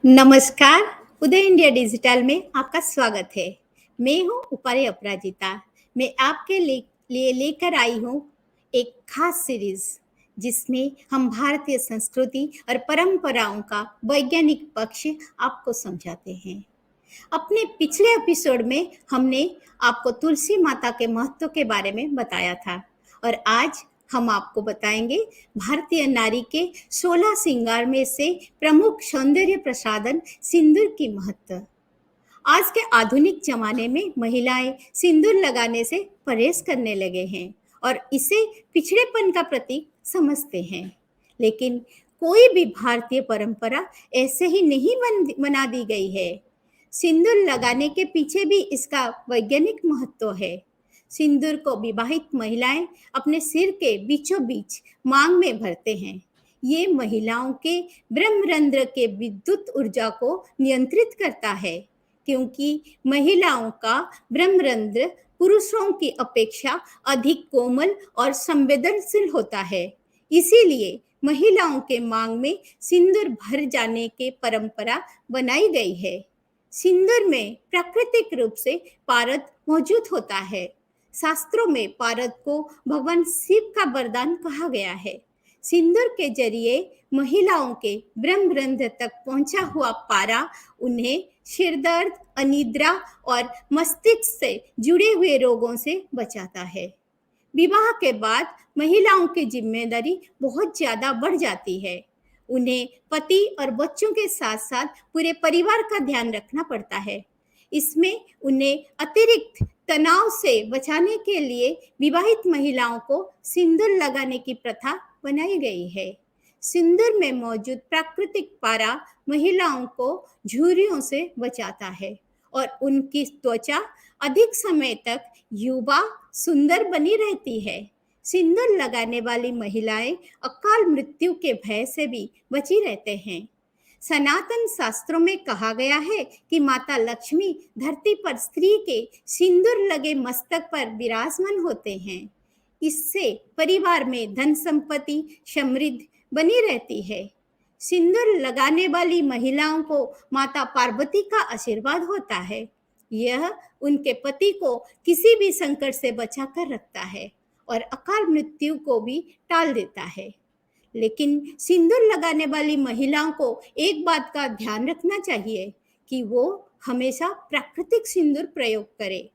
नमस्कार, उदय India digital में आपका स्वागत है। मैं हूँ उपारी अपराजिता। मैं आपके लिए लेकर आई हूँ एक खास सीरीज जिसमें हम भारतीय संस्कृति और परंपराओं का वैज्ञानिक पक्ष आपको समझाते हैं। अपने पिछले एपिसोड में हमने आपको तुलसी माता के महत्व के बारे में बताया था और आज हम आपको बताएंगे भारतीय नारी के 16 श्रृंगार में से प्रमुख सौंदर्य प्रसाधन सिंदूर की महत्व। आज के आधुनिक जमाने में महिलाएं सिंदूर लगाने से परहेज करने लगे हैं और इसे पिछड़ेपन का प्रतीक समझते हैं। लेकिन कोई भी भारतीय परंपरा ऐसे ही नहीं बना दी गई है। सिंदूर लगाने के पीछे भी इसका वैज्ञानिक महत्व है। सिंदूर को विवाहित महिलाएं अपने सिर के बीचों बीच मांग में भरते हैं। ये महिलाओं के ब्रह्मरंध्र के विद्युत ऊर्जा को नियंत्रित करता है, क्योंकि महिलाओं का ब्रह्मरंध्र पुरुषों की अपेक्षा अधिक कोमल और संवेदनशील होता है। इसीलिए महिलाओं के मांग में सिंदूर भर जाने की परंपरा बनाई गई है। सिंदूर में प्राकृतिक रूप से पारद मौजूद होता है। शास्त्रों में पारद को भगवान शिव का वरदान कहा गया है। सिंदूर के जरिए महिलाओं के ब्रह्मरंध्र तक पहुंचा हुआ पारा उन्हें सिरदर्द, अनिद्रा और मस्तिष्क से जुड़े हुए रोगों से बचाता है। विवाह के बाद महिलाओं की जिम्मेदारी बहुत ज्यादा बढ़ जाती है। उन्हें पति और बच्चों के साथ साथ पूरे परिवार का ध्यान रखना पड़ता है। इसमें उन्हें अतिरिक्त तनाव से बचाने के लिए विवाहित महिलाओं को सिंदूर लगाने की प्रथा बनाई गई है। सिंदूर में मौजूद प्राकृतिक पारा महिलाओं को झुर्रियों से बचाता है और उनकी त्वचा अधिक समय तक युवा सुंदर बनी रहती है। सिंदूर लगाने वाली महिलाएं अकाल मृत्यु के भय से भी बची रहते हैं। सनातन शास्त्रों में कहा गया है कि माता लक्ष्मी धरती पर स्त्री के सिंदूर लगे मस्तक पर विराजमान होते हैं। इससे परिवार में धन संपत्ति समृद्धि बनी रहती है। सिंदूर लगाने वाली महिलाओं को माता पार्वती का आशीर्वाद होता है। यह उनके पति को किसी भी संकट से बचाकर रखता है और अकाल मृत्यु को भी टाल देता है। लेकिन सिंदूर लगाने वाली महिलाओं को एक बात का ध्यान रखना चाहिए कि वो हमेशा प्राकृतिक सिंदूर प्रयोग करें।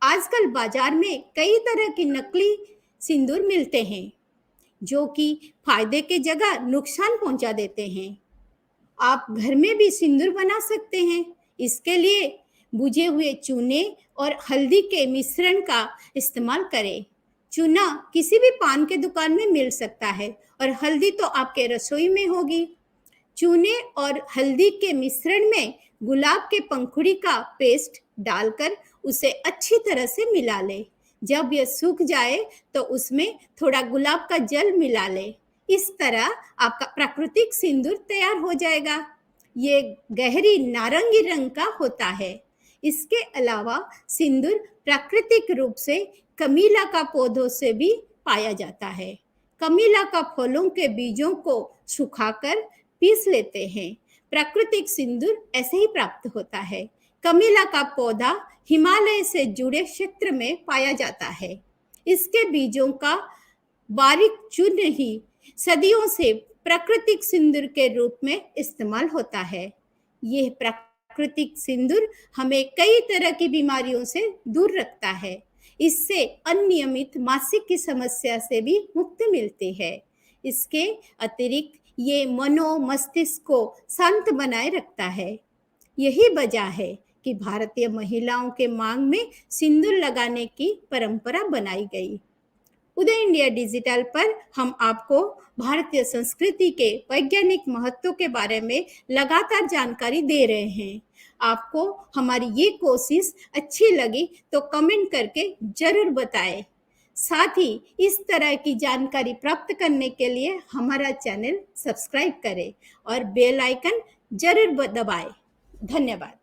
आजकल बाजार में कई तरह की नकली सिंदूर मिलते हैं जो कि फायदे के जगह नुकसान पहुंचा देते हैं। आप घर में भी सिंदूर बना सकते हैं। इसके लिए भुजे हुए चूने और हल्दी के मिश्रण का इस्तेमाल करें। चूना किसी भी पान के दुकान में मिल सकता है और हल्दी तो आपके रसोई में होगी। चूने और हल्दी के मिश्रण में गुलाब के पंखुड़ी का पेस्ट डालकर उसे अच्छी तरह से मिला ले। जब यह सूख जाए तो उसमें थोड़ा गुलाब का जल मिला ले। इस तरह आपका प्राकृतिक सिंदूर तैयार हो जाएगा। ये गहरी नारंगी रंग का होता है। इसके अलावा सिंदूर प्राकृतिक रूप से कमीला का पौधों से भी पाया जाता है। कमीला का फलों के बीजों को सुखाकर पीस लेते हैं। प्राकृतिक सिंदूर ऐसे ही प्राप्त होता है। कमीला का पौधा हिमालय से जुड़े क्षेत्र में पाया जाता है। इसके बीजों का बारीक चूर्ण ही सदियों से प्राकृतिक सिंदूर के रूप में इस्तेमाल होता है। यह प्राकृतिक सिंदूर हमें कई तरह की बीमारियों से दूर रखता है। इससे अनियमित मासिक की समस्या से भी मुक्ति मिलती है। इसके अतिरिक्त ये मनो मस्तिष्क को शांत बनाए रखता है। यही वजह है कि भारतीय महिलाओं के मांग में सिंदूर लगाने की परंपरा बनाई गई। उदय इंडिया डिजिटल पर हम आपको भारतीय संस्कृति के वैज्ञानिक महत्व के बारे में लगातार जानकारी दे रहे हैं। आपको हमारी ये कोशिश अच्छी लगी तो कमेंट करके जरूर बताएं। साथ ही इस तरह की जानकारी प्राप्त करने के लिए हमारा चैनल सब्सक्राइब करें और बेल आइकन जरूर दबाएं। धन्यवाद।